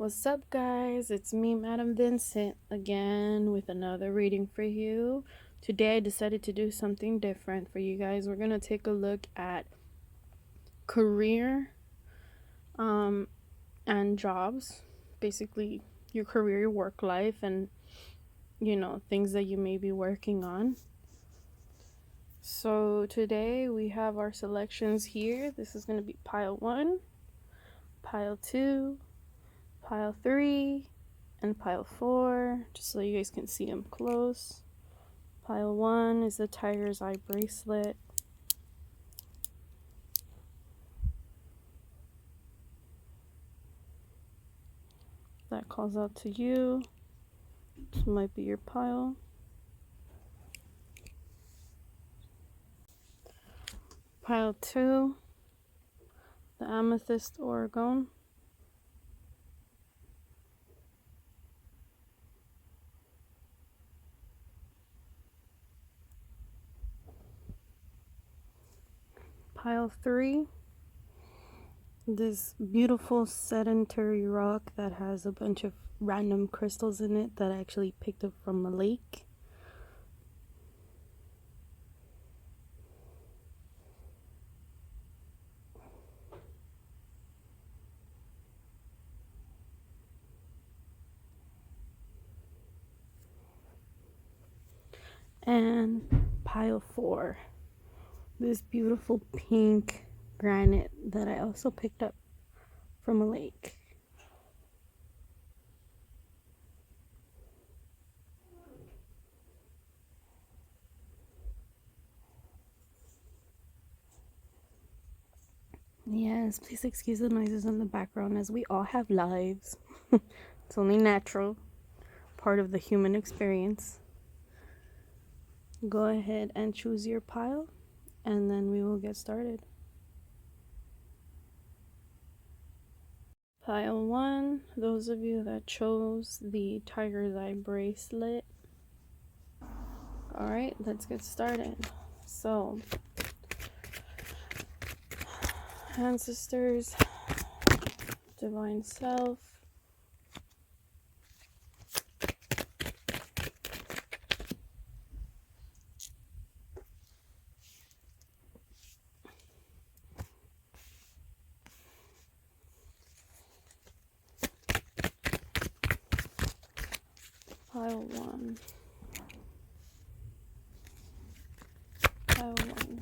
What's up, guys? It's me, Madam Vincent, again with another reading for you. Today I decided to do something different for you guys. We're going to take a look at career and jobs. Basically, your career, your work life, and, things that you may be working on. So today we have our selections here. This is going to be pile 1, pile 2, pile 3, and pile 4, just so you guys can see them close. Pile 1 is the tiger's eye bracelet. That calls out to you. This might be your pile. Pile 2, the amethyst orgone. Pile 3, this beautiful sedentary rock that has a bunch of random crystals in it that I actually picked up from a lake. And pile 4, this beautiful pink granite that I also picked up from a lake. Yes, please excuse the noises in the background as we all have lives. It's only natural, part of the human experience. Go ahead and choose your pile, and then we will get started. Pile 1, those of you that chose the tiger's eye bracelet. Alright, let's get started. So, ancestors, divine self, pile 1, pile 1,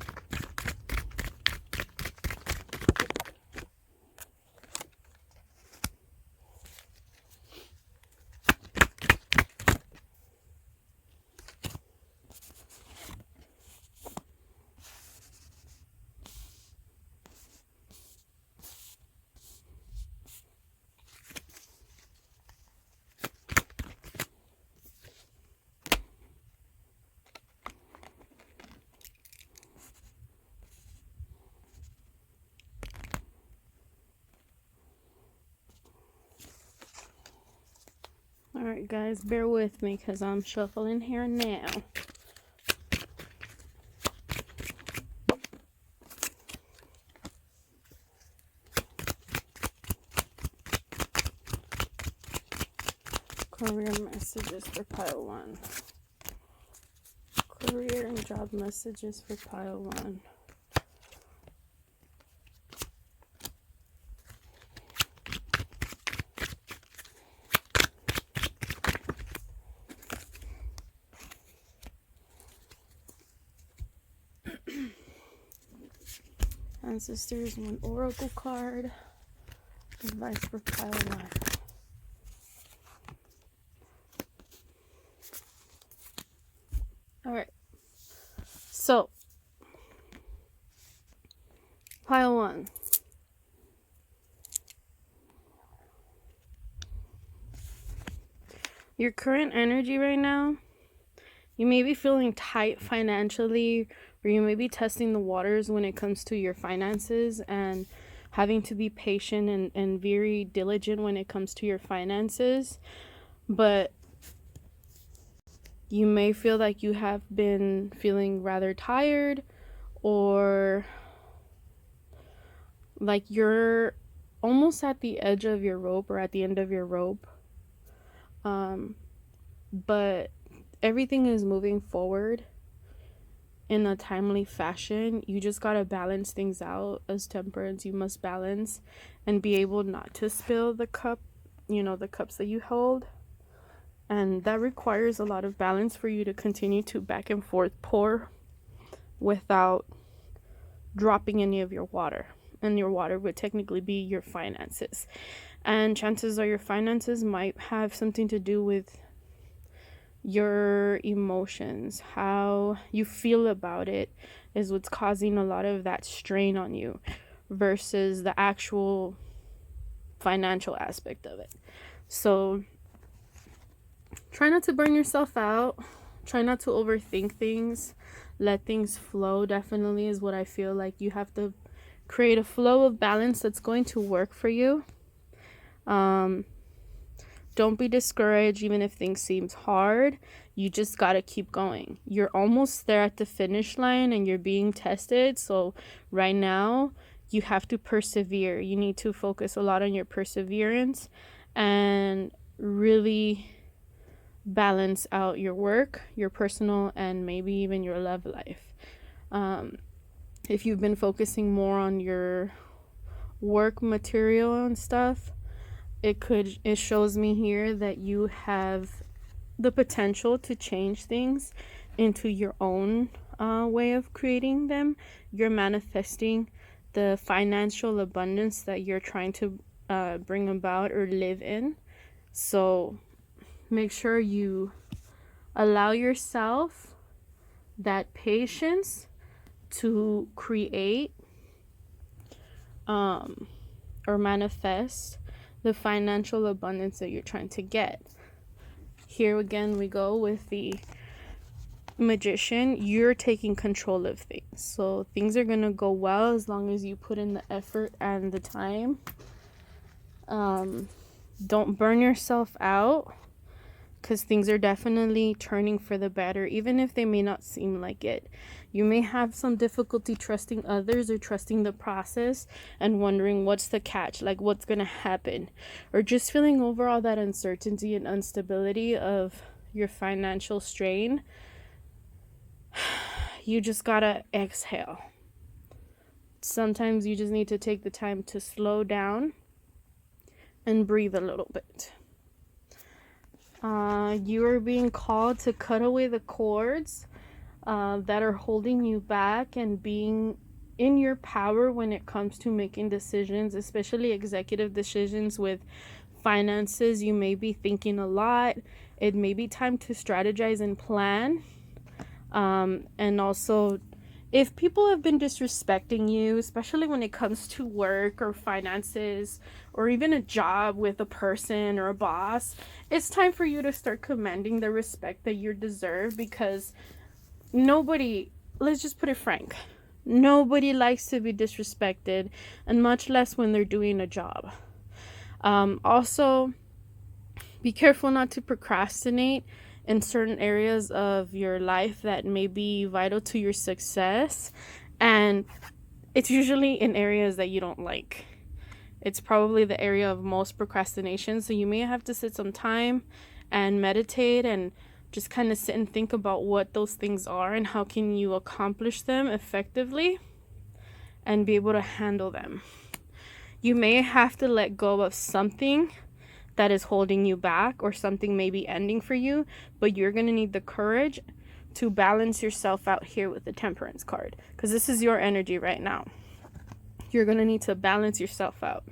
Alright guys, bear with me because I'm shuffling here now. Career messages for pile 1. Career and job messages for pile 1. Ancestors, 1 oracle card. Advice for pile 1. Alright. So, pile 1. Your current energy right now, you may be feeling tight financially, or you may be testing the waters when it comes to your finances and having to be patient and very diligent when it comes to your finances. But you may feel like you have been feeling rather tired, or like you're almost at the edge of your rope or at the end of your rope. But everything is moving forward in a timely fashion. You just gotta balance things out. As temperance, you must balance and be able not to spill the cup, the cups that you hold. And that requires a lot of balance for you to continue to back and forth pour without dropping any of your water. And your water would technically be your finances. And chances are your finances might have something to do with your emotions. How you feel about it is what's causing a lot of that strain on you versus the actual financial aspect of it. So try not to burn yourself out. Try not to overthink things. Let things flow, definitely, is what I feel like. You have to create a flow of balance that's going to work for you. Don't be discouraged even if things seem hard. You just got to keep going. You're almost there at the finish line and you're being tested. So right now, you have to persevere. You need to focus a lot on your perseverance and really balance out your work, your personal, and maybe even your love life. If you've been focusing more on your work material and stuff, it shows me here that you have the potential to change things into your own way of creating them. You're manifesting the financial abundance that you're trying to bring about or live in. So make sure you allow yourself that patience to create or manifest the financial abundance that you're trying to get. Here again we go with the Magician. You're taking control of things. So things are going to go well as long as you put in the effort and the time. Don't burn yourself out, because things are definitely turning for the better, even if they may not seem like it. You may have some difficulty trusting others or trusting the process and wondering what's the catch, like what's going to happen, or just feeling overall that uncertainty and instability of your financial strain. You just gotta exhale. Sometimes you just need to take the time to slow down and breathe a little bit. You are being called to cut away the cords that are holding you back and being in your power when it comes to making decisions, especially executive decisions with finances. You may be thinking a lot. It may be time to strategize and plan. And also, if people have been disrespecting you, especially when it comes to work or finances or even a job with a person or a boss, it's time for you to start commanding the respect that you deserve, because nobody, let's just put it frank, nobody likes to be disrespected, and much less when they're doing a job. Also, be careful not to procrastinate in certain areas of your life that may be vital to your success, and it's usually in areas that you don't like. It's probably the area of most procrastination, so you may have to sit some time and meditate and just kind of sit and think about what those things are and how can you accomplish them effectively and be able to handle them. You may have to let go of something that is holding you back, or something may be ending for you, but you're going to need the courage to balance yourself out here with the Temperance card, because this is your energy right now. You're going to need to balance yourself out,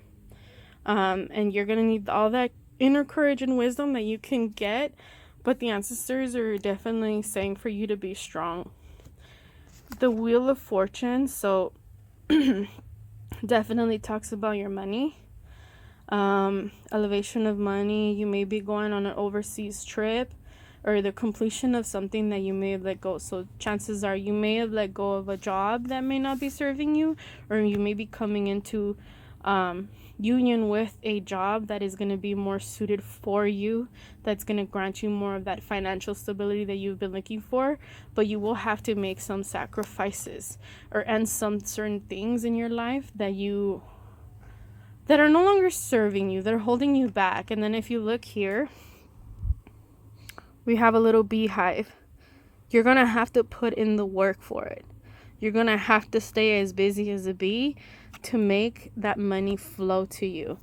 and you're going to need all that inner courage and wisdom that you can get, but the ancestors are definitely saying for you to be strong. The Wheel of Fortune, so definitely talks about your money. Elevation of money. You may be going on an overseas trip, or the completion of something that you may have let go. So chances are you may have let go of a job that may not be serving you, or you may be coming into union with a job that is going to be more suited for you, that's going to grant you more of that financial stability that you've been looking for. But you will have to make some sacrifices or end some certain things in your life that you that are no longer serving you. They're holding you back. And then if you look here, we have a little beehive. You're going to have to put in the work for it. You're going to have to stay as busy as a bee to make that money flow to you.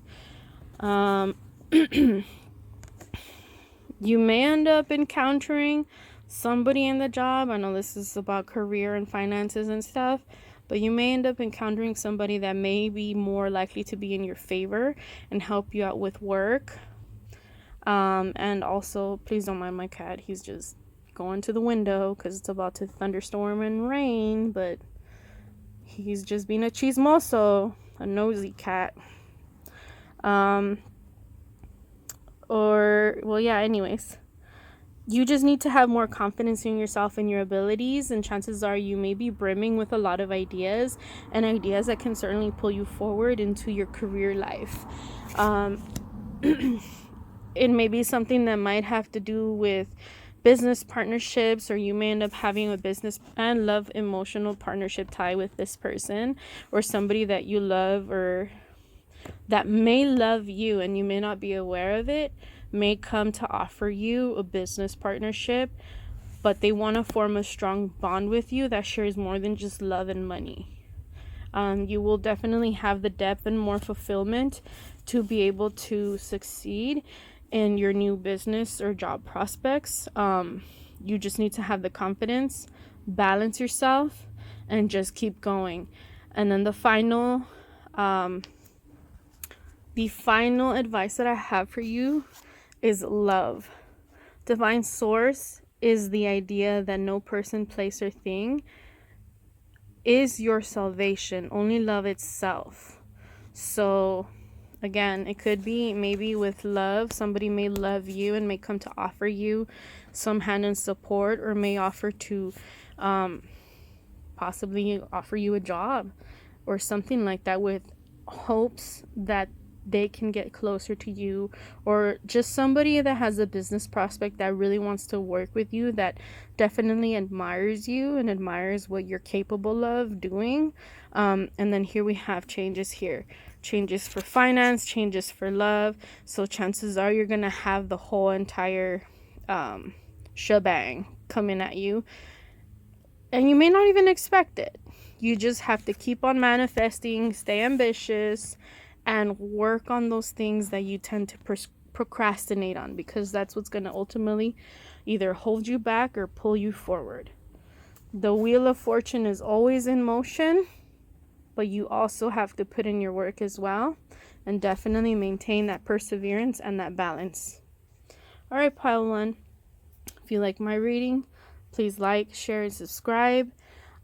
You may end up encountering somebody in the job. I know this is about career and finances and stuff, but you may end up encountering somebody that may be more likely to be in your favor and help you out with work. And also, please don't mind my cat. He's just going to the window because it's about to thunderstorm and rain, but he's just being a chismoso, a nosy cat. Anyways, you just need to have more confidence in yourself and your abilities, and chances are you may be brimming with a lot of ideas, and ideas that can certainly pull you forward into your career life. It may be something that might have to do with business partnerships, or you may end up having a business and love emotional partnership tie with this person, or somebody that you love or that may love you and you may not be aware of it, may come to offer you a business partnership, but they want to form a strong bond with you that shares more than just love and money. You will definitely have the depth and more fulfillment to be able to succeed in your new business or job prospects. You just need to have the confidence, balance yourself, and just keep going. And then the final advice that I have for you is love. Divine source is the idea that no person, place, or thing is your salvation. Only love itself. So again, it could be maybe with love, somebody may love you and may come to offer you some hand and support, or may offer to possibly offer you a job or something like that, with hopes that they can get closer to you, or just somebody that has a business prospect that really wants to work with you, that definitely admires you and admires what you're capable of doing. And then here we have changes here. Changes for finance, changes for love. So chances are you're going to have the whole entire shebang coming at you. And you may not even expect it. You just have to keep on manifesting, stay ambitious, and work on those things that you tend to procrastinate on, because that's what's going to ultimately either hold you back or pull you forward. The wheel of fortune is always in motion, but you also have to put in your work as well, and definitely maintain that perseverance and that balance. All right, pile one. If you like my reading, please like, share, and subscribe.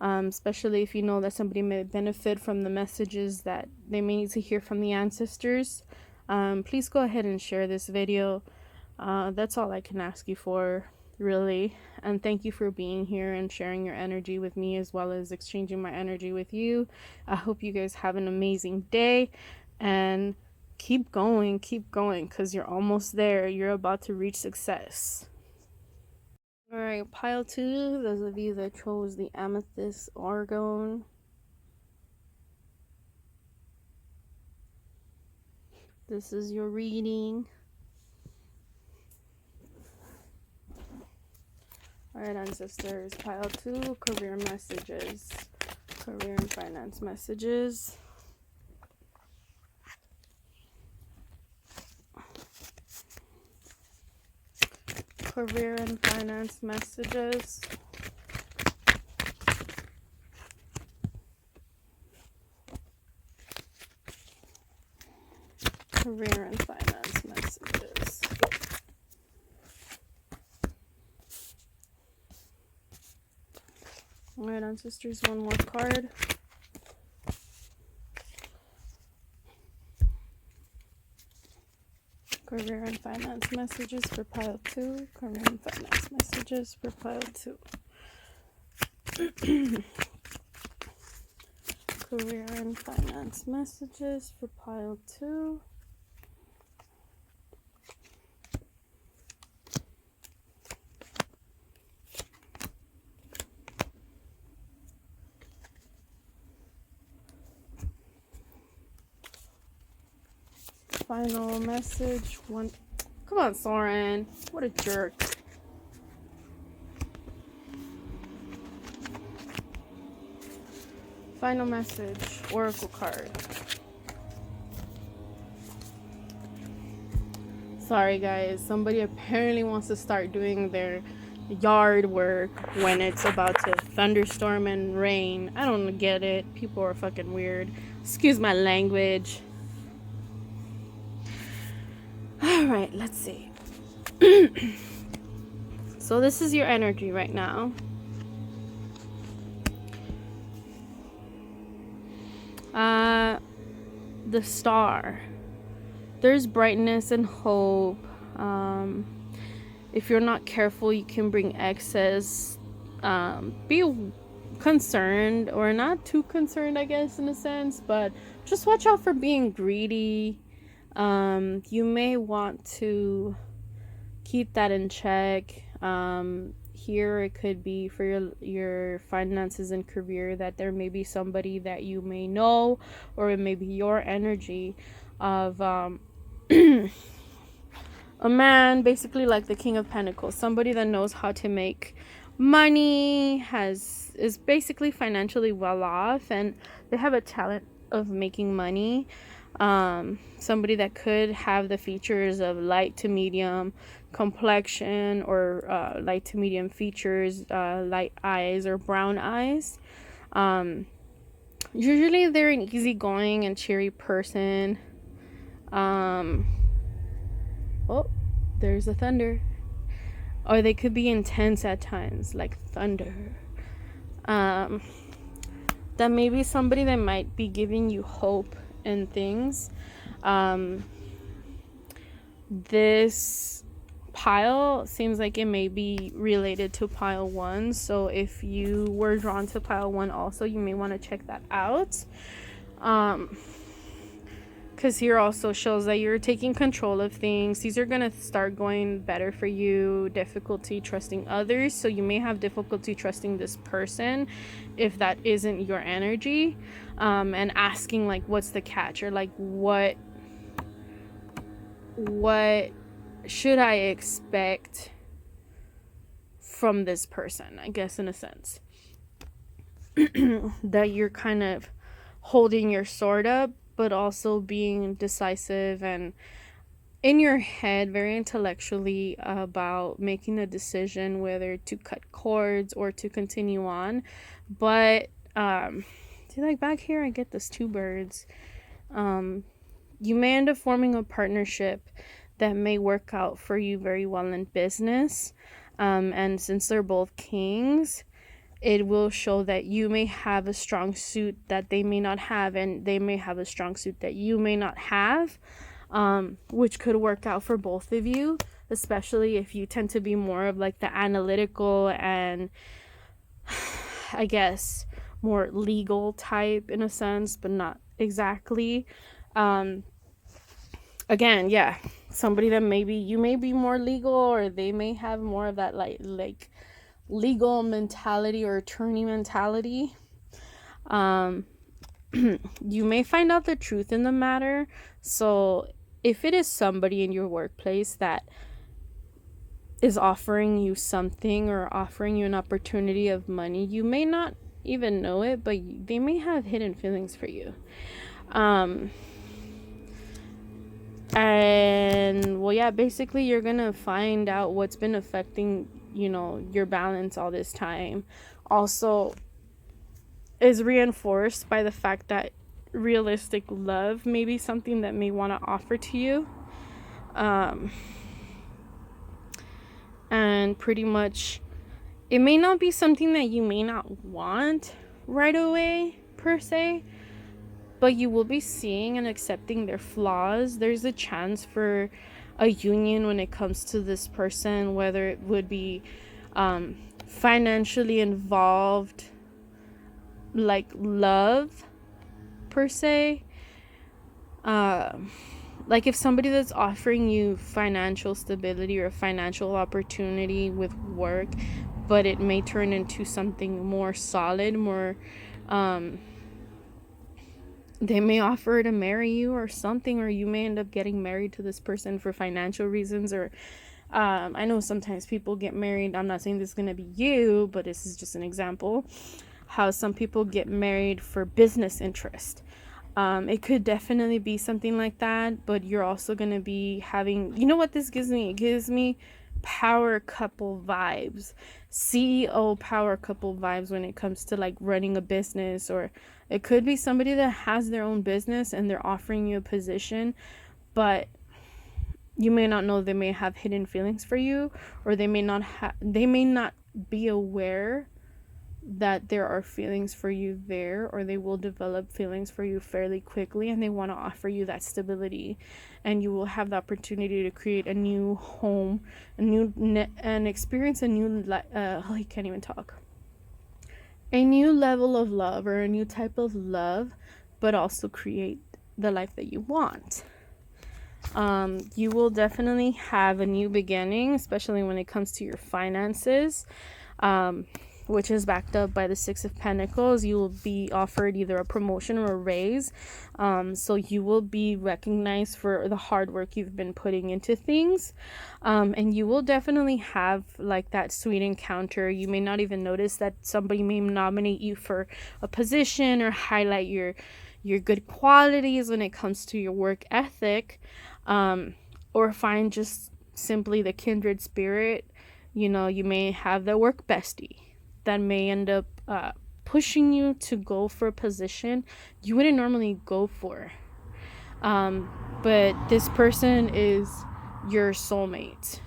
Especially if you know that somebody may benefit from the messages that they may need to hear from the ancestors. Please go ahead and share this video. That's all I can ask you for, really. And thank you for being here and sharing your energy with me, as well as exchanging my energy with you. I hope you guys have an amazing day, and keep going, because you're almost there. You're about to reach success. All right, pile two, those of you that chose the amethyst argon. This is your reading. All right, ancestors, pile two, career messages, career and finance messages. Career and finance messages. Career and finance messages. All right, ancestors, one more card. Career and finance messages for pile two. Career and finance messages for pile two. Career and finance messages for pile two. final message. One. Come on, Soren. What a jerk. Final message. Oracle card. Sorry, guys. Somebody apparently wants to start doing their yard work when it's about to thunderstorm and rain. I don't get it. People are fucking weird. Excuse my language. Alright, let's see. So this is your energy right now. The Star. There's brightness and hope. If you're not careful, you can bring excess. Be concerned, or not too concerned, I guess, in a sense, but just watch out for being greedy. You may want to keep that in check. Here it could be for your finances and career, that there may be somebody that you may know, or it may be your energy of a man, basically like the King of Pentacles, somebody that knows how to make money, is basically financially well off, and they have a talent of making money. Somebody that could have the features of light to medium complexion, or light to medium features, light eyes or brown eyes. Usually they're an easygoing and cheery person. Oh, there's a thunder. Or they could be intense at times, like thunder. That may be somebody that might be giving you hope and things. This pile seems like it may be related to pile 1, so if you were drawn to pile 1 also, you may want to check that out, because here also shows that you're taking control of things. These are going to start going better for you. Difficulty trusting others, so you may have difficulty trusting this person if that isn't your energy, and asking like, what's the catch, or like, what should I expect from this person, I guess, in a sense. That you're kind of holding your sword up, but also being decisive and in your head very intellectually about making a decision whether to cut cords or to continue on. But see, like back here I get this 2 birds. You may end up forming a partnership that may work out for you very well in business, and since they're both kings, it will show that you may have a strong suit that they may not have, and they may have a strong suit that you may not have, which could work out for both of you, especially if you tend to be more of like the analytical and I guess more legal type in a sense, but not exactly. Again, yeah, somebody that maybe you may be more legal, or they may have more of that like legal mentality or attorney mentality. You may find out the truth in the matter. So if it is somebody in your workplace that is offering you something or offering you an opportunity of money, you may not even know it, but they may have hidden feelings for you. And well, yeah, basically you're gonna find out what's been affecting, your balance all this time. Also is reinforced by the fact that realistic love may be something that may want to offer to you. And pretty much it may not be something that you may not want right away per se, but you will be seeing and accepting their flaws. There's a chance for a union when it comes to this person, whether it would be financially involved, like love per se. Like if somebody that's offering you financial stability or financial opportunity with work, but it may turn into something more solid, more They may offer to marry you or something, or you may end up getting married to this person for financial reasons. Or I know sometimes people get married. I'm not saying this is going to be you, but this is just an example how some people get married for business interest. It could definitely be something like that, but you're also going to be having, you know what this gives me? It gives me power couple vibes, CEO power couple vibes when it comes to like running a business. Or it could be somebody that has their own business and they're offering you a position, but you may not know they may have hidden feelings for you, or they may not be aware that there are feelings for you there, or they will develop feelings for you fairly quickly, and they want to offer you that stability, and you will have the opportunity to create a new home, and experience a new I can't even talk, a new level of love, or a new type of love, but also create the life that you want. You will definitely have a new beginning, especially when it comes to your finances, which is backed up by the Six of Pentacles. You will be offered either a promotion or a raise. So you will be recognized for the hard work you've been putting into things. And you will definitely have like that sweet encounter. You may not even notice that somebody may nominate you for a position or highlight your good qualities when it comes to your work ethic, or find just simply the kindred spirit. You know, you may have the work bestie that may end up pushing you to go for a position you wouldn't normally go for. But this person is your soulmate.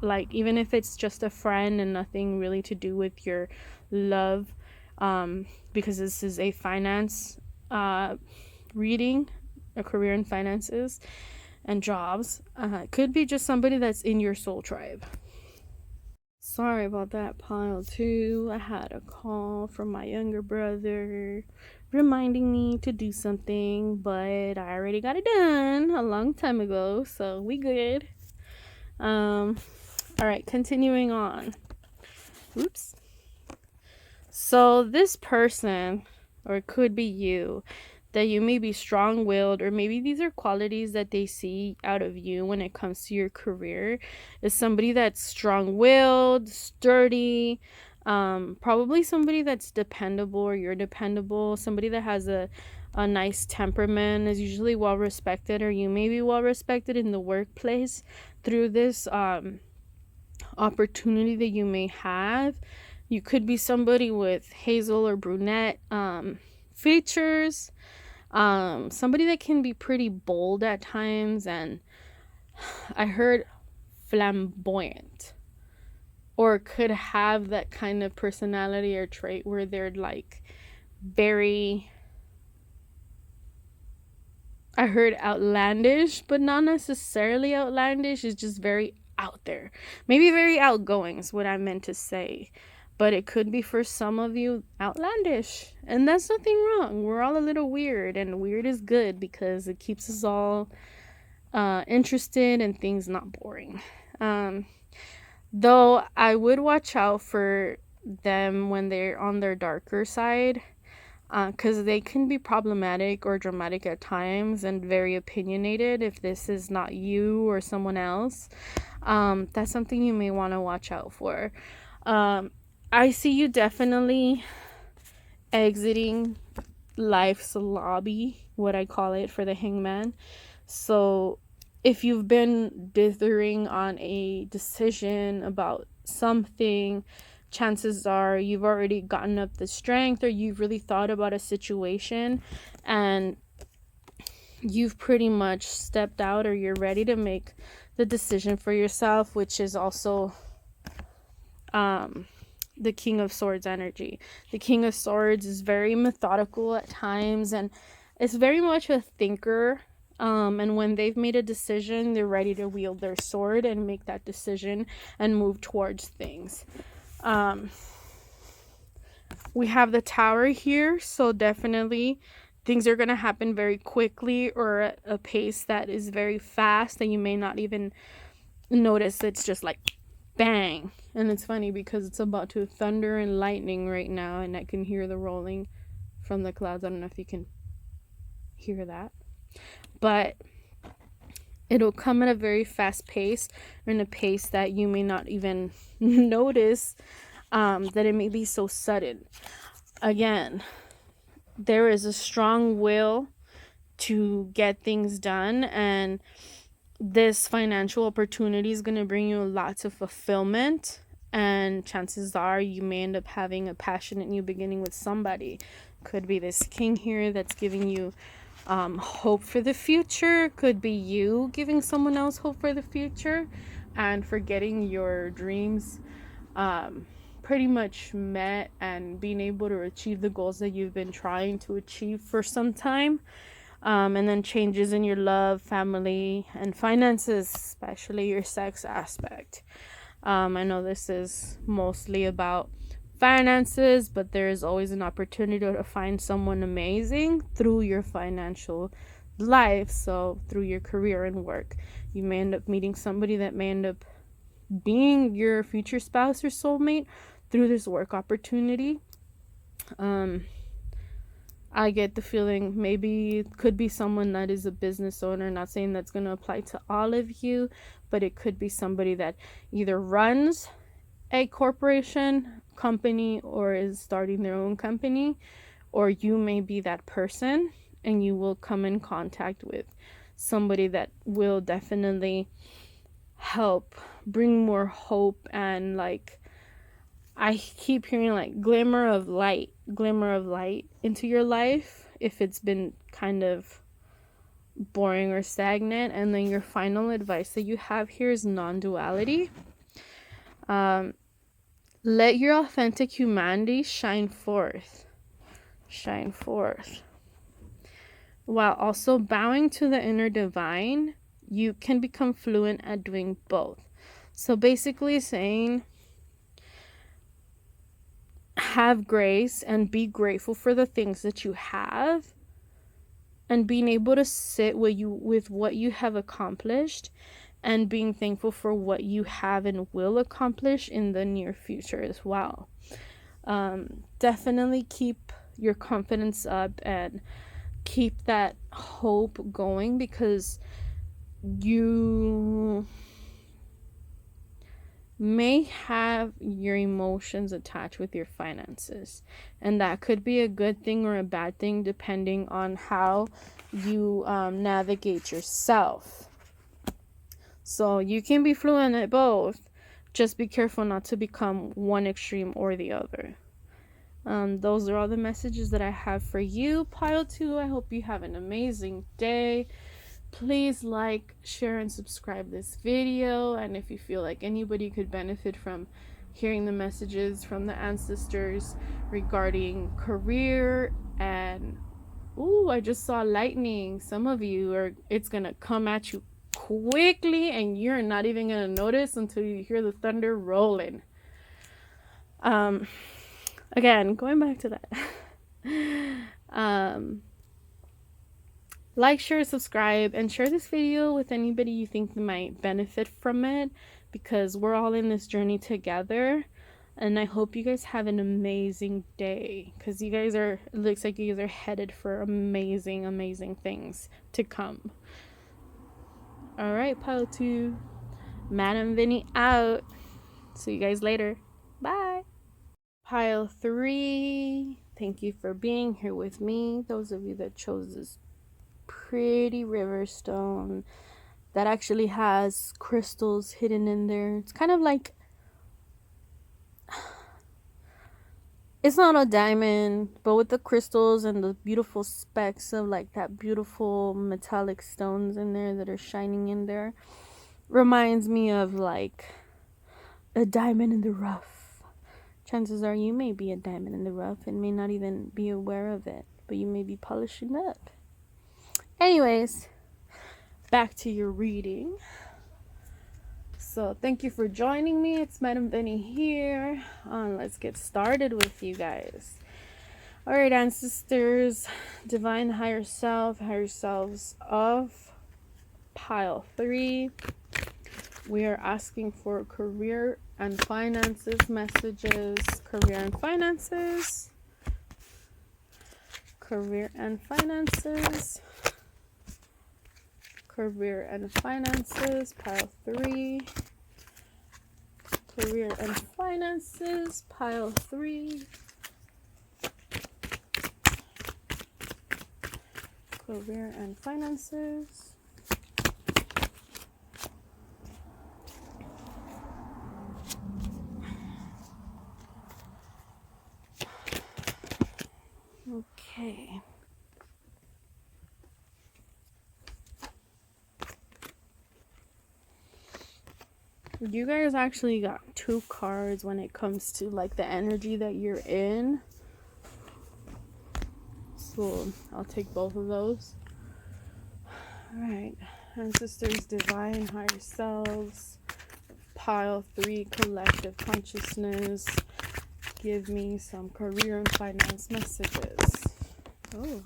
Like, even if it's just a friend and nothing really to do with your love, because this is a finance reading, a career in finances and jobs. It could be just somebody that's in your soul tribe. Sorry about that, pile 2. I had a call from my younger brother reminding me to do something, but I already got it done a long time ago, so we good. All right, continuing on. Oops. So this person, or it could be you, that you may be strong-willed, or maybe these are qualities that they see out of you when it comes to your career, is somebody that's strong-willed, sturdy, probably somebody that's dependable, or you're dependable, somebody that has a nice temperament, is usually well-respected, or you may be well-respected in the workplace through this opportunity that you may have. You could be somebody with hazel or brunette features, somebody that can be pretty bold at times, and I heard flamboyant, or could have that kind of personality or trait where they're like very, I heard outlandish, but not necessarily outlandish. It's just very out there, maybe very outgoing is what I meant to say. But it could be for some of you outlandish, and that's nothing wrong. We're all a little weird, and weird is good because it keeps us all interested and things not boring. Though I would watch out for them when they're on their darker side, because they can be problematic or dramatic at times and very opinionated. If this is not you or someone else, that's something you may want to watch out for. I see you definitely exiting life's lobby, what I call it, for the hangman. So if you've been dithering on a decision about something, chances are you've already gotten up the strength, or you've really thought about a situation and you've pretty much stepped out, or you're ready to make the decision for yourself, which is also the King of Swords energy. The King of Swords is very methodical at times, and it's very much a thinker. And when they've made a decision, they're ready to wield their sword and make that decision and move towards things. We have the Tower here, so definitely things are going to happen very quickly, or at a pace that is very fast, and you may not even notice. It's just like bang. And it's funny because it's about to thunder and lightning right now, and I can hear the rolling from the clouds. I don't know if you can hear that. But it'll come at a very fast pace, or in a pace that you may not even notice, that it may be so sudden. Again, there is a strong will to get things done, and this financial opportunity is going to bring you lots of fulfillment, and chances are you may end up having a passionate new beginning with somebody. Could be this king here that's giving you hope for the future. Could be you giving someone else hope for the future and for getting your dreams pretty much met and being able to achieve the goals that you've been trying to achieve for some time. And then changes in your love, family, and finances, especially your sex aspect. I know this is mostly about finances, but there is always an opportunity to find someone amazing through your financial life. So through your career and work, you may end up meeting somebody that may end up being your future spouse or soulmate through this work opportunity. I get the feeling maybe it could be someone that is a business owner. Not saying that's going to apply to all of you, but it could be somebody that either runs a corporation, company, or is starting their own company, or you may be that person, and you will come in contact with somebody that will definitely help bring more hope and, like, I keep hearing like glimmer of light into your life if it's been kind of boring or stagnant. And then your final advice that you have here is non-duality. Let your authentic humanity shine forth. While also bowing to the inner divine, you can become fluent at doing both. So basically saying, have grace and be grateful for the things that you have, and being able to sit with what you have accomplished, and being thankful for what you have and will accomplish in the near future as well. Definitely keep your confidence up and keep that hope going, because you may have your emotions attached with your finances, and that could be a good thing or a bad thing depending on how you navigate yourself. So you can be fluent at both, just be careful not to become one extreme or the other. Those are all the messages that I have for you, pile 2. I hope you have an amazing day. Please like, share, and subscribe this video. And if you feel like anybody could benefit from hearing the messages from the ancestors regarding career and I just saw lightning. Some of you it's gonna come at you quickly and you're not even gonna notice until you hear the thunder rolling. Again, going back to that. Like, share, subscribe, and share this video with anybody you think might benefit from it, because we're all in this journey together. And I hope you guys have an amazing day, because it looks like you guys are headed for amazing, amazing things to come. All right, pile 2. Madam Vinny out. See you guys later. Bye. Pile 3. Thank you for being here with me. Those of you that chose this pretty river stone that actually has crystals hidden in there. It's kind of like, it's not a diamond, but with the crystals and the beautiful specks of like that beautiful metallic stones in there that are shining in there, reminds me of like a diamond in the rough. Chances are you may be a diamond in the rough and may not even be aware of it, but you may be polishing up. Anyways, back to your reading. So thank you for joining me. It's Madam Benny here. Let's get started with you guys. All right, ancestors, divine higher selves of pile 3. We are asking for career and finances messages. Career and finances. Career and finances. Career and finances, pile 3. Career and finances, pile 3. Career and finances. Okay. You guys actually got 2 cards when it comes to like the energy that you're in. So I'll take both of those. Alright. Ancestors, divine, higher selves. Pile 3, collective consciousness. Give me some career and finance messages. Oh.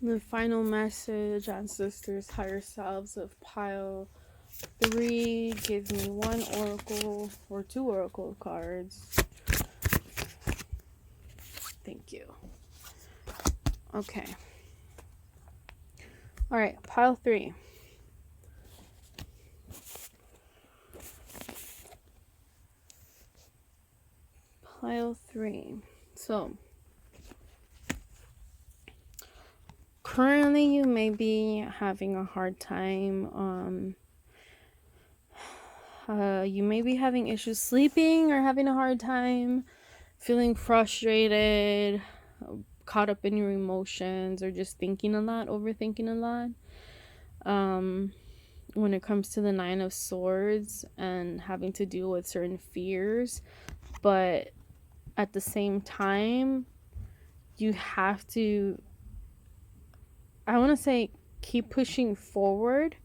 The final message, ancestors, higher selves of pile 3. Give me 1 oracle or 2 oracle cards. Thank you. Okay. All right, pile 3. Pile 3. So, currently you may be having a hard time. You may be having issues sleeping or having a hard time, feeling frustrated, caught up in your emotions, or just thinking a lot, overthinking a lot. When it comes to the 9 of Swords and having to deal with certain fears, but at the same time, you have to, I want to say, keep pushing forward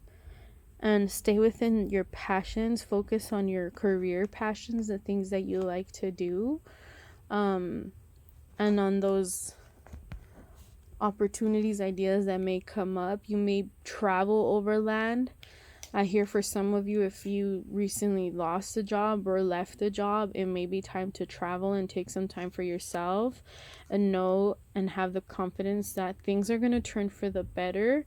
and stay within your passions. Focus on your career passions, the things that you like to do, and on those opportunities, ideas that may come up. You may travel overland. I hear for some of you, if you recently lost a job or left a job, it may be time to travel and take some time for yourself and know and have the confidence that things are going to turn for the better,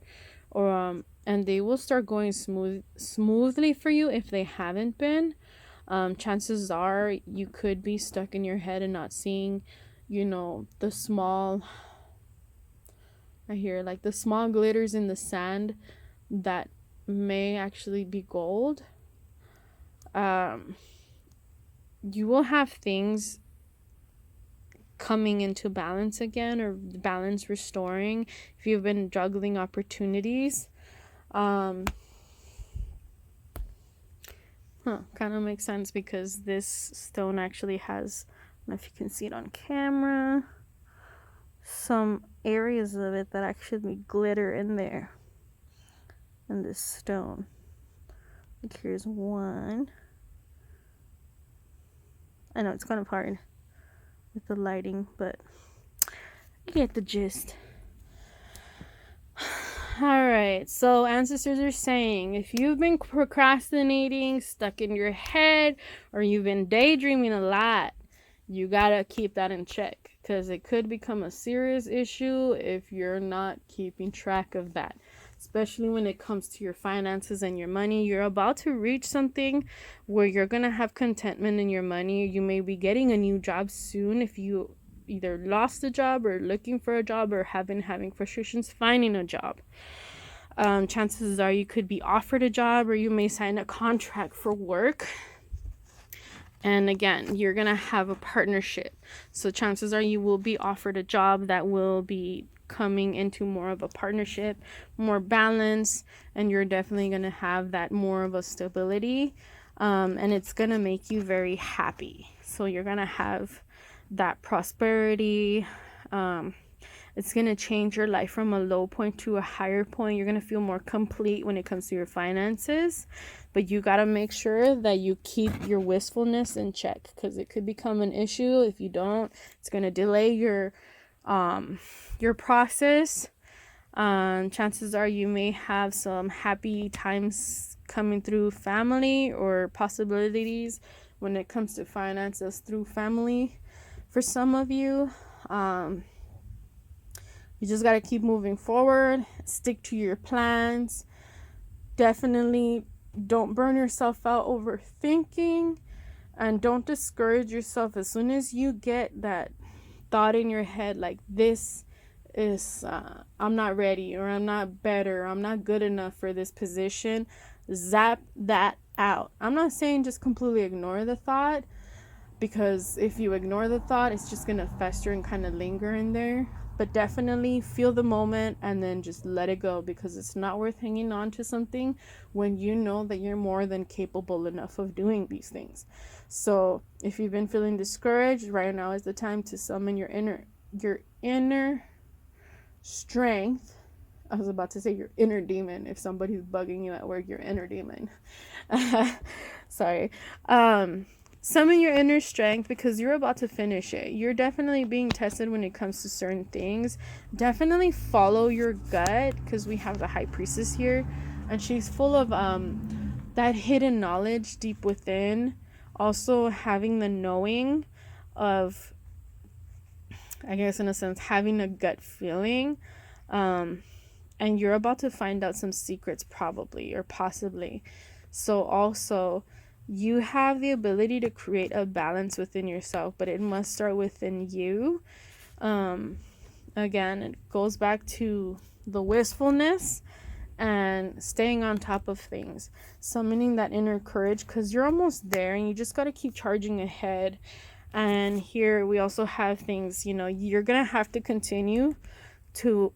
or and they will start going smoothly for you if they haven't been. Chances are you could be stuck in your head and not seeing, the small, I hear like the small glitters in the sand that may actually be gold. You will have things coming into balance again, or balance restoring if you've been juggling opportunities. Kind of makes sense because this stone actually has, I don't know if you can see it on camera, some areas of it that actually glitter in there. And this stone. Like here's one. I know it's kind of hard with the lighting, but you get the gist. Alright, so ancestors are saying if you've been procrastinating, stuck in your head, or you've been daydreaming a lot, you gotta keep that in check, because it could become a serious issue if you're not keeping track of that. Especially when it comes to your finances and your money. You're about to reach something where you're going to have contentment in your money. You may be getting a new job soon if you either lost a job or looking for a job or have been having frustrations finding a job. Chances are you could be offered a job, or you may sign a contract for work. And again, you're going to have a partnership. So chances are you will be offered a job that will be coming into more of a partnership, more balance, and you're definitely going to have that more of a stability, and it's going to make you very happy. So you're going to have that prosperity, and It's going to change your life from a low point to a higher point. You're going to feel more complete when it comes to your finances. But you got to make sure that you keep your wistfulness in check, because it could become an issue. If you don't, it's going to delay your process. Chances are you may have some happy times coming through family, or possibilities when it comes to finances through family. For some of you, you just got to keep moving forward, stick to your plans. Definitely don't burn yourself out overthinking, and don't discourage yourself. As soon as you get that thought in your head like, this is I'm not ready, or I'm not better, or I'm not good enough for this position, zap that out. I'm not saying just completely ignore the thought, because if you ignore the thought, it's just gonna fester and kind of linger in there. But definitely feel the moment and then just let it go, because it's not worth hanging on to something when you know that you're more than capable enough of doing these things. So if you've been feeling discouraged, right now is the time to summon your inner strength. I was about to say your inner demon. If somebody's bugging you at work, your inner demon. Sorry. Summon your inner strength, because you're about to finish it. You're definitely being tested when it comes to certain things. Definitely follow your gut, because we have the high priestess here, and she's full of that hidden knowledge deep within. Also having the knowing of, I guess in a sense, having a gut feeling. And you're about to find out some secrets, probably or possibly. So also, you have the ability to create a balance within yourself, but it must start within you. Again, it goes back to the wistfulness and staying on top of things, summoning that inner courage, because you're almost there and you just got to keep charging ahead. And here we also have things, you're going to have to continue to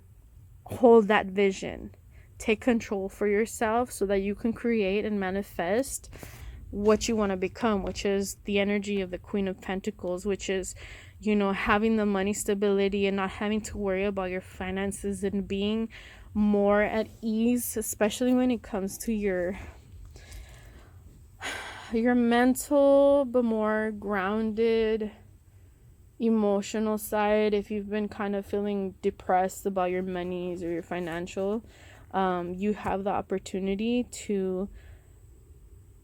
hold that vision, take control for yourself, so that you can create and manifest what you want to become, which is the energy of the Queen of Pentacles, which is, having the money stability and not having to worry about your finances, and being more at ease, especially when it comes to your mental, but more grounded emotional side. If you've been kind of feeling depressed about your monies or your financial, you have the opportunity to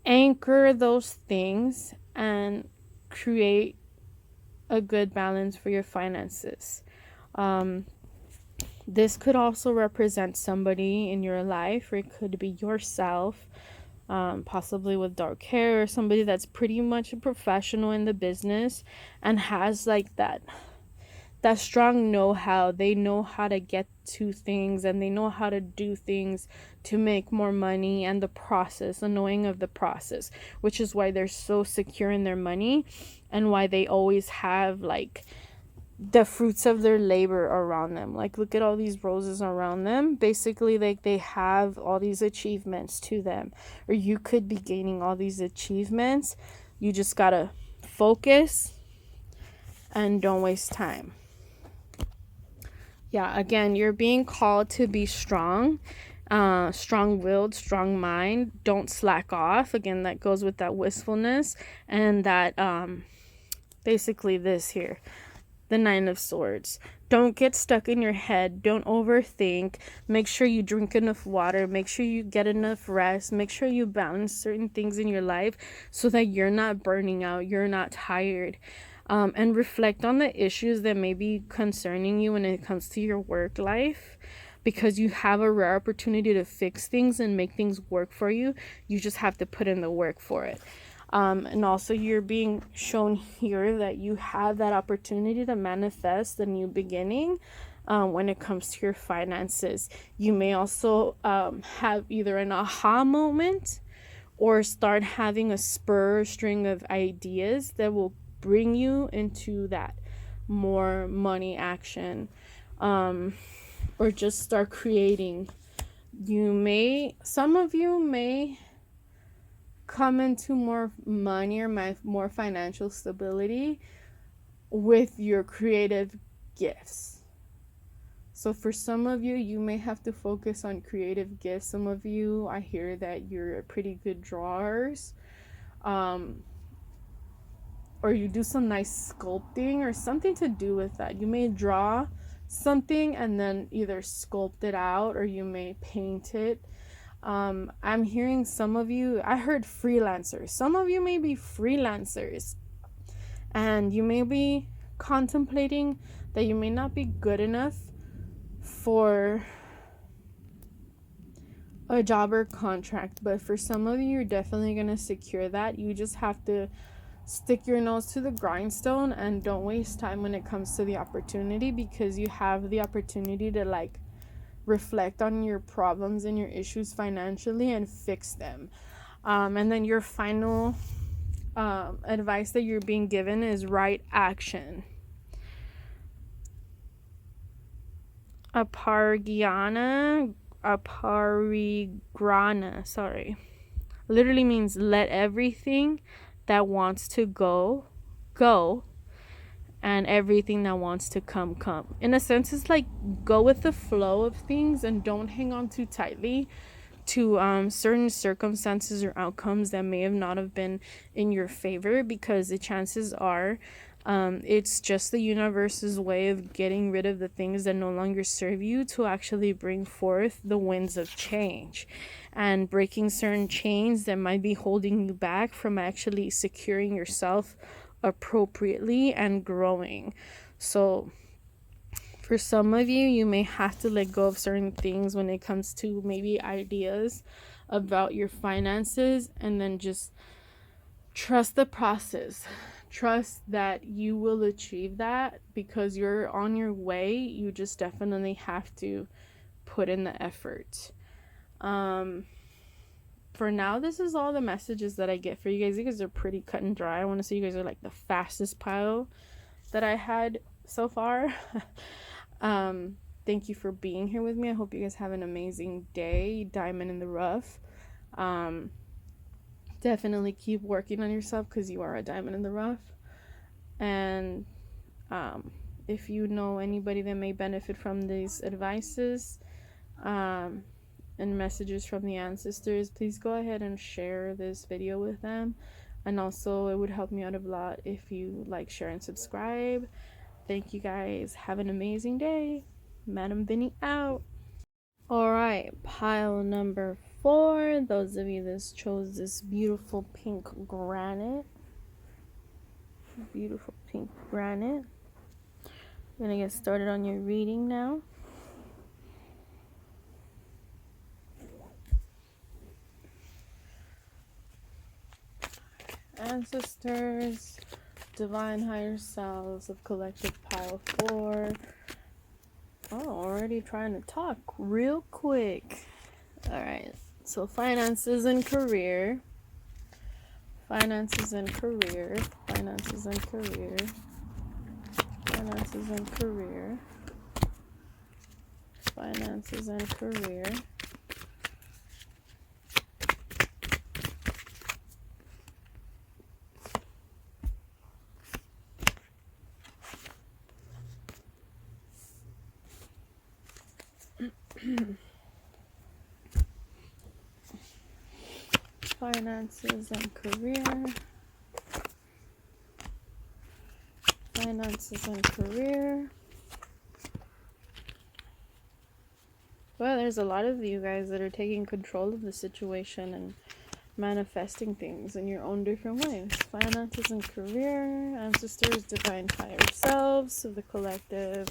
anchor those things and create a good balance for your finances. This could also represent somebody in your life, or it could be yourself, possibly with dark hair, or somebody that's pretty much a professional in the business and has like that strong know-how. They know how to get to things, and they know how to do things to make more money, and the knowing of the process, which is why they're so secure in their money, and why they always have like the fruits of their labor around them. Like, look at all these roses around them. Basically, like, they have all these achievements to them, or you could be gaining all these achievements. You just gotta focus and don't waste time. Yeah, again, you're being called to be strong, strong-willed, strong mind. Don't slack off. Again, that goes with that wistfulness, and that basically this here, the Nine of Swords. Don't get stuck in your head. Don't overthink. Make sure you drink enough water. Make sure you get enough rest. Make sure you balance certain things in your life so that you're not burning out, you're not tired. And reflect on the issues that may be concerning you when it comes to your work life, because you have a rare opportunity to fix things and make things work for you. You just have to put in the work for it. And also, you're being shown here that you have that opportunity to manifest a new beginning when it comes to your finances. You may also have either an aha moment, or start having a string of ideas that will bring you into that more money action, or just start creating. Some of you may come into more money or more financial stability with your creative gifts. So for some of you, you may have to focus on creative gifts. Some of you, I hear that you're pretty good drawers. Or you do some nice sculpting or something to do with that. You may draw something and then either sculpt it out, or you may paint it. I'm hearing some of you, I heard freelancers. Some of you may be freelancers, and you may be contemplating that you may not be good enough for a job or contract, but for some of you, you're definitely going to secure that. You just have to stick your nose to the grindstone and don't waste time when it comes to the opportunity, because you have the opportunity to like reflect on your problems and your issues financially and fix them. And then your final advice that you're being given is right action. Aparigrana, literally means let everything that wants to go, and everything that wants to come. In a sense, it's like go with the flow of things and don't hang on too tightly to certain circumstances or outcomes that may have not have been in your favor, because the chances are it's just the universe's way of getting rid of the things that no longer serve you to actually bring forth the winds of change and breaking certain chains that might be holding you back from actually securing yourself appropriately and growing. So for some of you, you may have to let go of certain things when it comes to maybe ideas about your finances, and then just trust the process. Trust that you will achieve that, because you're on your way. You just definitely have to put in the effort. For now, this is all the messages that I get for you guys. You guys are pretty cut and dry. I want to say you guys are like the fastest pile that I had so far. Thank you for being here with me. I hope you guys have an amazing day. Diamond in the rough. Definitely keep working on yourself, because you are a diamond in the rough. And if you know anybody that may benefit from these advices and messages from the ancestors, please go ahead and share this video with them. And also, it would help me out a lot if you like, share, and subscribe. Thank you guys. Have an amazing day. Madam Vinny out. Alright, pile number 4. Those of you that chose this beautiful pink granite. Beautiful pink granite. I'm gonna get started on your reading now. Ancestors, divine higher selves of collective pile 4. Oh, already trying to talk real quick. Alright, so finances and career. Finances and career. Finances and career. Finances and career. Finances and career. Finances and career. Finances and career. Well, there's a lot of you guys that are taking control of the situation and manifesting things in your own different ways. Finances and career. Ancestors, divine higher selves of the collective.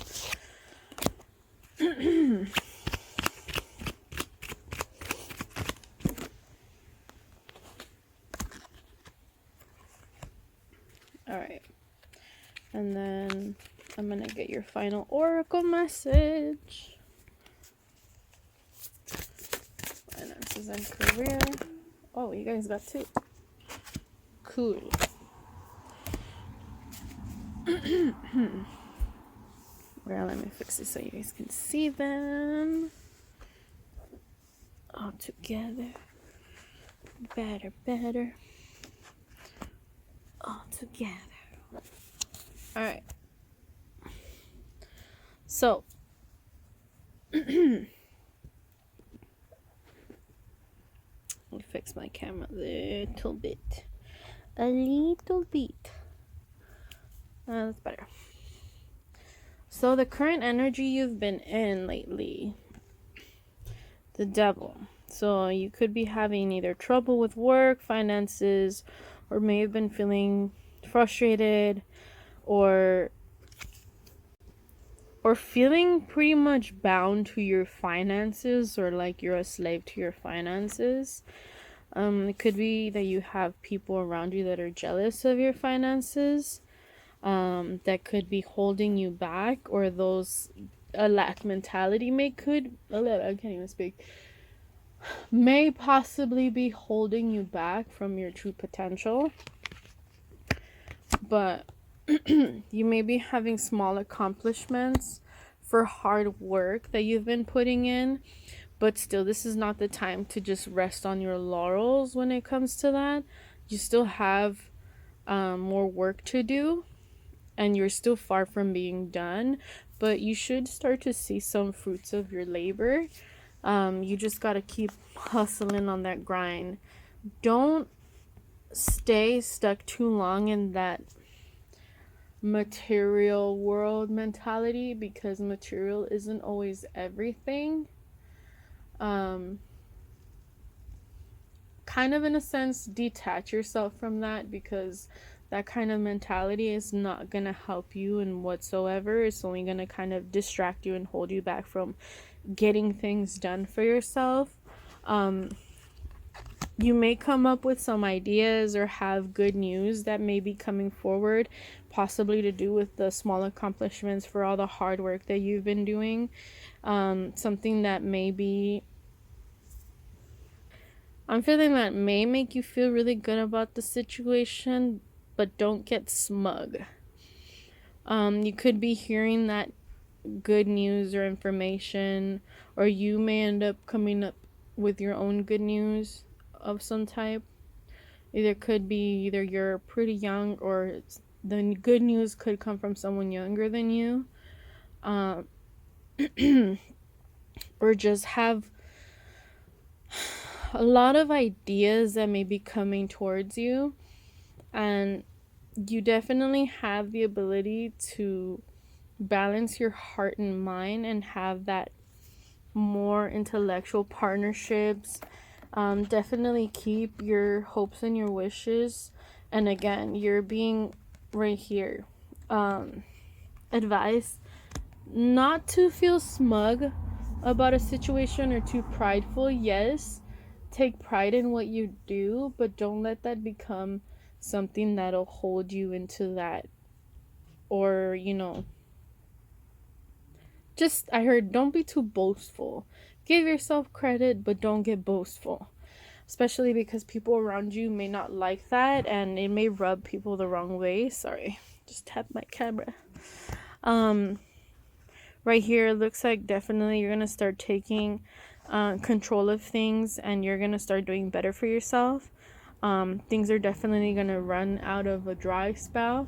Alright, and then I'm gonna get your final oracle message. Finances and career. Oh, you guys got 2. Cool. Well, let me fix this so you guys can see them all together. Better. All together. Alright. So, Let me fix my camera a little bit. A little bit. That's better. So the current energy you've been in lately, the devil. So you could be having either trouble with work, finances, or may have been feeling frustrated or feeling pretty much bound to your finances, or like you're a slave to your finances. It could be that you have people around you that are jealous of your finances, that could be holding you back, or those a lack mentality I can't even speak, may possibly be holding you back from your true potential. But you may be having small accomplishments for hard work that you've been putting in, but still, this is not the time to just rest on your laurels when it comes to that. You still have more work to do, and you're still far from being done, but you should start to see some fruits of your labor. You just got to keep hustling on that grind. Don't stay stuck too long in that material world mentality, because material isn't always everything. Kind of in a sense, detach yourself from that, because that kind of mentality is not going to help you in whatsoever. It's only going to kind of distract you and hold you back from getting things done for yourself. You may come up with some ideas or have good news that may be coming forward, possibly to do with the small accomplishments for all the hard work that you've been doing. Something that maybe I'm feeling that may make you feel really good about the situation, but don't get smug. You could be hearing that good news or information, or you may end up coming up with your own good news of some type. Either you're pretty young, or the good news could come from someone younger than you, or just have a lot of ideas that may be coming towards you, and you definitely have the ability to balance your heart and mind and have that more intellectual partnerships. Definitely keep your hopes and your wishes. And again, you're being right here advised not to feel smug about a situation or too prideful. Yes, take pride in what you do, but don't let that become something that'll hold you into that, or just, I heard, don't be too boastful. Give yourself credit, but don't get boastful. Especially because people around you may not like that, and it may rub people the wrong way. Sorry, just tap my camera. Right here, it looks like definitely you're going to start taking control of things, and you're going to start doing better for yourself. Things are definitely going to run out of a dry spell.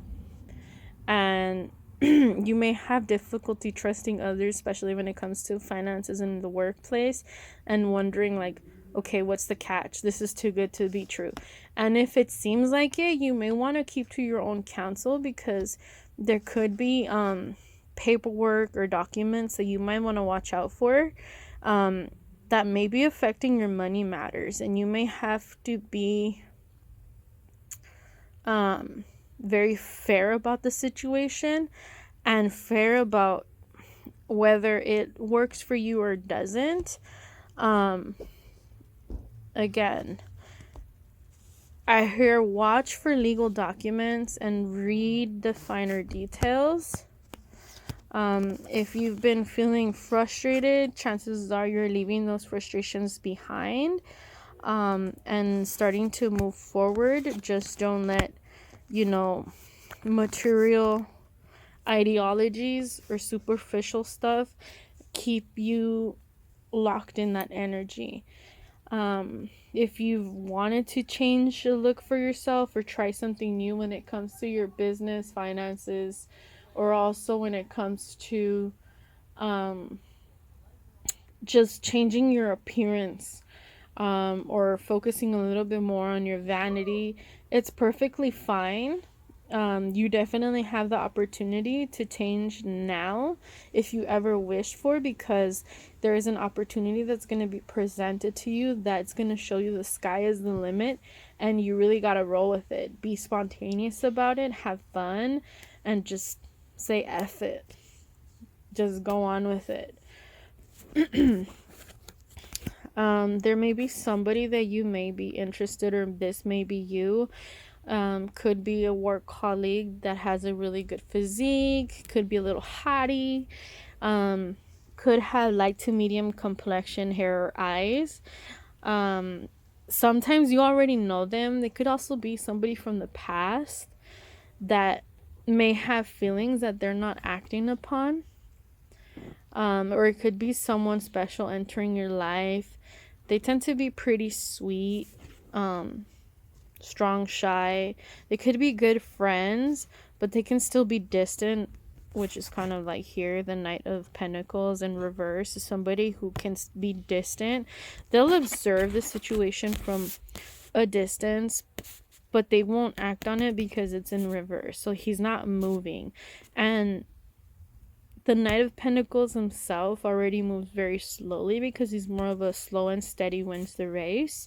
And you may have difficulty trusting others, especially when it comes to finances in the workplace, and wondering like, okay, what's the catch? This is too good to be true. And if it seems like it, you may want to keep to your own counsel, because there could be paperwork or documents that you might want to watch out for, that may be affecting your money matters, and you may have to be very fair about the situation, and fair about whether it works for you or doesn't. Again, I hear watch for legal documents and read the finer details. If you've been feeling frustrated, chances are you're leaving those frustrations behind, and starting to move forward. Just don't let material ideologies or superficial stuff keep you locked in that energy. If you've wanted to change the look for yourself or try something new when it comes to your business, finances, or also when it comes to just changing your appearance, or focusing a little bit more on your vanity, it's perfectly fine. You definitely have the opportunity to change now if you ever wish for, because there is an opportunity that's going to be presented to you that's going to show you the sky is the limit, and you really got to roll with it. Be spontaneous about it, have fun, and just say F it. Just go on with it. There may be somebody that you may be interested, or this may be you. Could be a work colleague that has a really good physique, could be a little hottie, could have light to medium complexion, hair, or eyes. Sometimes you already know them. They could also be somebody from the past that may have feelings that they're not acting upon. Or it could be someone special entering your life. They tend to be pretty sweet, strong, shy. They could be good friends, but they can still be distant, which is kind of like here, the Knight of Pentacles in reverse is somebody who can be distant. They'll observe the situation from a distance, but they won't act on it because it's in reverse. So he's not moving. And the Knight of Pentacles himself already moves very slowly because he's more of a slow and steady wins the race.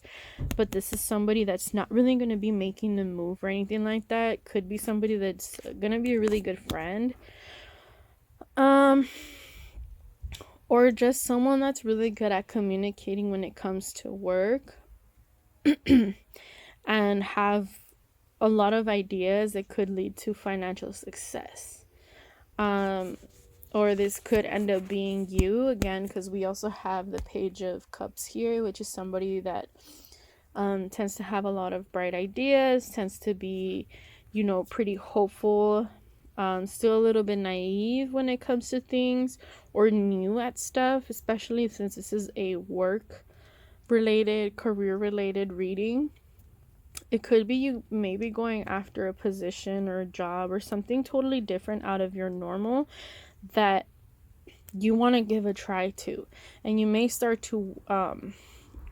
But this is somebody that's not really going to be making the move or anything like that. Could be somebody that's going to be a really good friend. Or just someone that's really good at communicating when it comes to work. And have a lot of ideas that could lead to financial success. Or this could end up being you again, because we also have the Page of Cups here, which is somebody that tends to have a lot of bright ideas, tends to be, pretty hopeful, still a little bit naive when it comes to things, or new at stuff, especially since this is a work related, career related reading. It could be you maybe going after a position or a job or something totally different out of your normal that you want to give a try to, and you may start to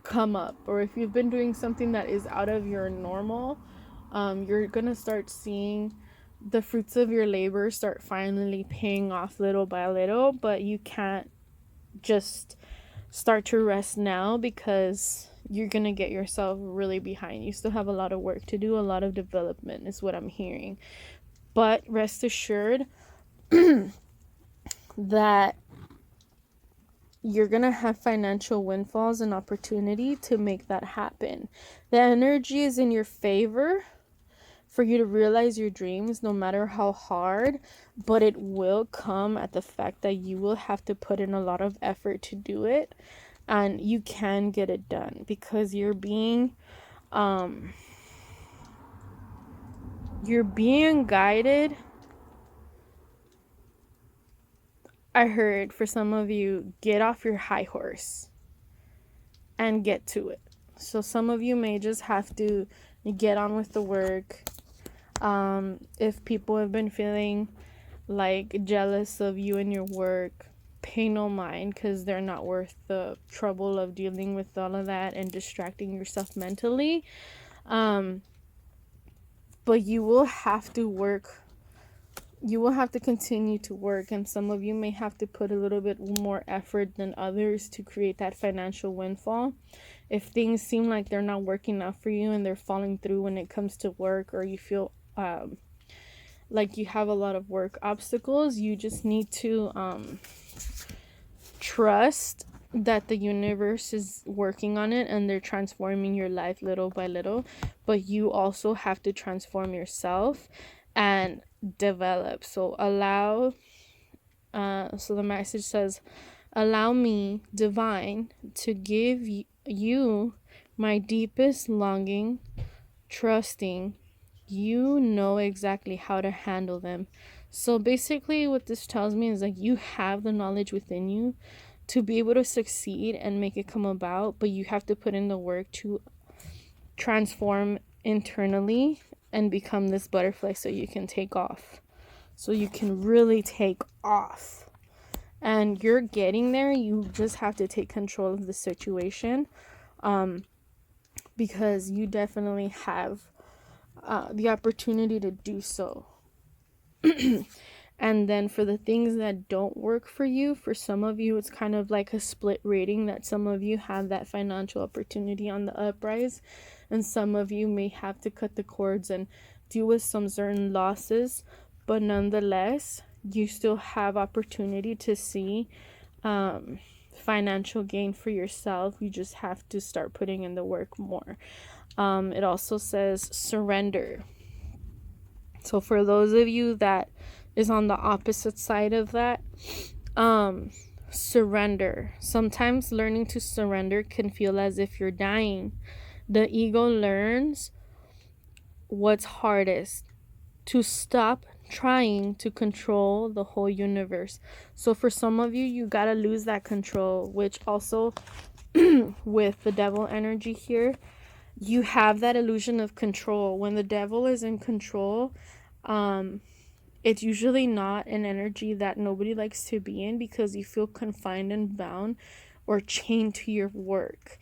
come up. Or if you've been doing something that is out of your normal, you're gonna start seeing the fruits of your labor start finally paying off little by little. But you can't just start to rest now, because you're gonna get yourself really behind. You still have a lot of work to do, a lot of development is what I'm hearing. But rest assured that you're gonna have financial windfalls and opportunity to make that happen. The energy is in your favor for you to realize your dreams, no matter how hard, but it will come at the fact that you will have to put in a lot of effort to do it, and you can get it done because you're being guided. I heard for some of you, get off your high horse and get to it. So some of you may just have to get on with the work. If people have been feeling like jealous of you and your work, pay no mind, because they're not worth the trouble of dealing with all of that and distracting yourself mentally. But you will have to work. You will have to continue to work, and some of you may have to put a little bit more effort than others to create that financial windfall. If things seem like they're not working out for you and they're falling through when it comes to work, or you feel like you have a lot of work obstacles, you just need to trust that the universe is working on it and they're transforming your life little by little. But you also have to transform yourself and develop. So so the message says, allow me, divine, to give you my deepest longing, trusting you know exactly how to handle them. So basically what this tells me is like, you have the knowledge within you to be able to succeed and make it come about, but you have to put in the work to transform internally and become this butterfly so you can take off. So you can really take off and you're getting there. You just have to take control of the situation, because you definitely have the opportunity to do so. And then for the things that don't work for you, for some of you, it's kind of like a split rating, that some of you have that financial opportunity on the uprise, and some of you may have to cut the cords and deal with some certain losses. But nonetheless, you still have opportunity to see financial gain for yourself. You just have to start putting in the work more. It also says surrender. So for those of you that is on the opposite side of that, surrender. Sometimes learning to surrender can feel as if you're dying. The ego learns what's hardest: to stop trying to control the whole universe. So for some of you, you gotta lose that control, which also with the devil energy here, you have that illusion of control. When the devil is in control, it's usually not an energy that nobody likes to be in, because you feel confined and bound or chained to your work.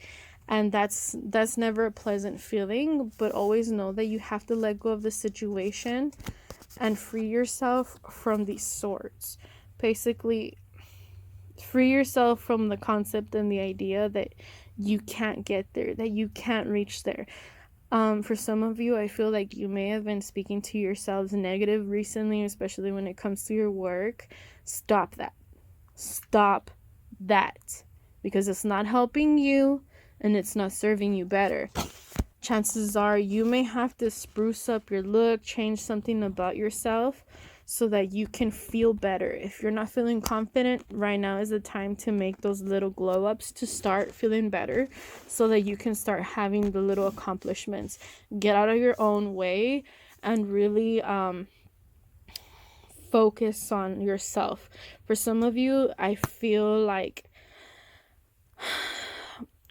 And that's never a pleasant feeling. But always know that you have to let go of the situation and free yourself from these swords. Basically, free yourself from the concept and the idea that you can't get there, that you can't reach there. For some of you, I feel like you may have been speaking to yourselves negative recently, especially when it comes to your work. Stop that. Stop that. Because it's not helping you and it's not serving you better. Chances are you may have to spruce up your look, change something about yourself so that you can feel better. If you're not feeling confident, right now is the time to make those little glow ups to start feeling better, so that you can start having the little accomplishments. Get out of your own way and really focus on yourself. For some of you, I feel like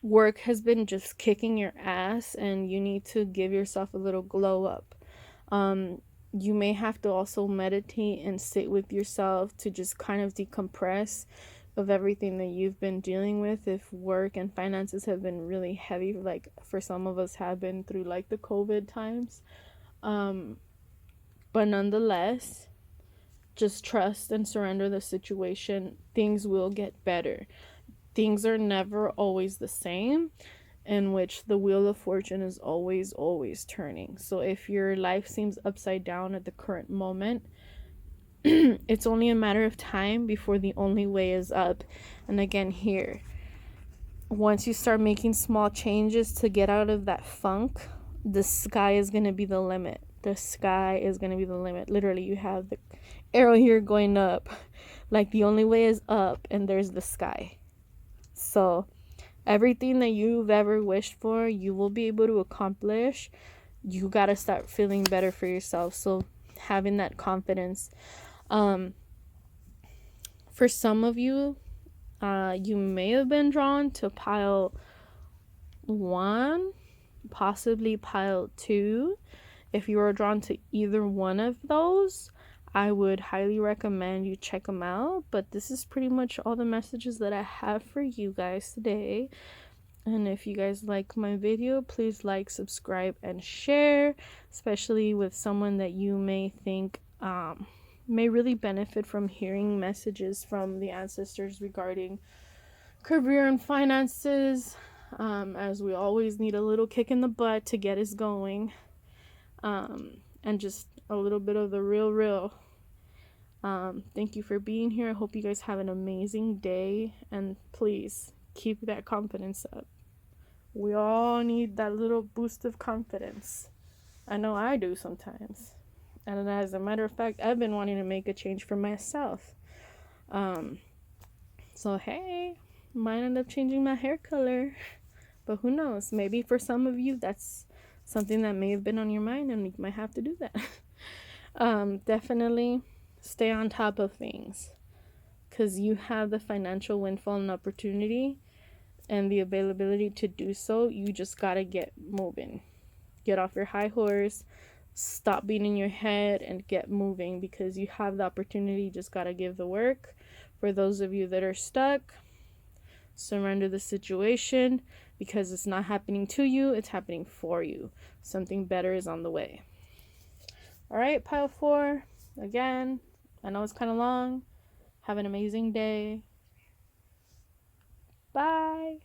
work has been just kicking your ass and you need to give yourself a little glow up. You may have to also meditate and sit with yourself to just kind of decompress of everything that you've been dealing with. If work and finances have been really heavy, like for some of us have been through like the COVID times. But nonetheless, just trust and surrender the situation. Things will get better. Things are never always the same, in which the wheel of fortune is always turning. So if your life seems upside down at the current moment, it's only a matter of time before the only way is up. And again, here, once you start making small changes to get out of that funk, the sky is going to be the limit. The sky is going to be the limit. Literally, you have the arrow here going up. Like the only way is up, and there's the sky. So everything that you've ever wished for, you will be able to accomplish. You got to start feeling better for yourself. So having that confidence. For some of you, you may have been drawn to pile 1, possibly pile 2. If you are drawn to either one of those, I would highly recommend you check them out. But this is pretty much all the messages that I have for you guys today. And if you guys like my video, please like, subscribe, and share, especially with someone that you may think may really benefit from hearing messages from the ancestors regarding career and finances, as we always need a little kick in the butt to get us going, and just a little bit of the real. Thank you for being here. I hope you guys have an amazing day, and please keep that confidence up. We all need that little boost of confidence. I know I do sometimes. And as a matter of fact, I've been wanting to make a change for myself. So hey, might end up changing my hair color. But who knows? Maybe for some of you, that's something that may have been on your mind, and you might have to do that. Definitely stay on top of things, because you have the financial windfall and opportunity and the availability to do so. You just gotta get moving. Get off your high horse, stop beating your head, and get moving, because you have the opportunity. You just gotta give the work, For those of you that are stuck, surrender the situation, because it's not happening to you, it's happening for you. Something better is on the way. All right, pile 4. Again, I know it's kind of long. Have an amazing day. Bye.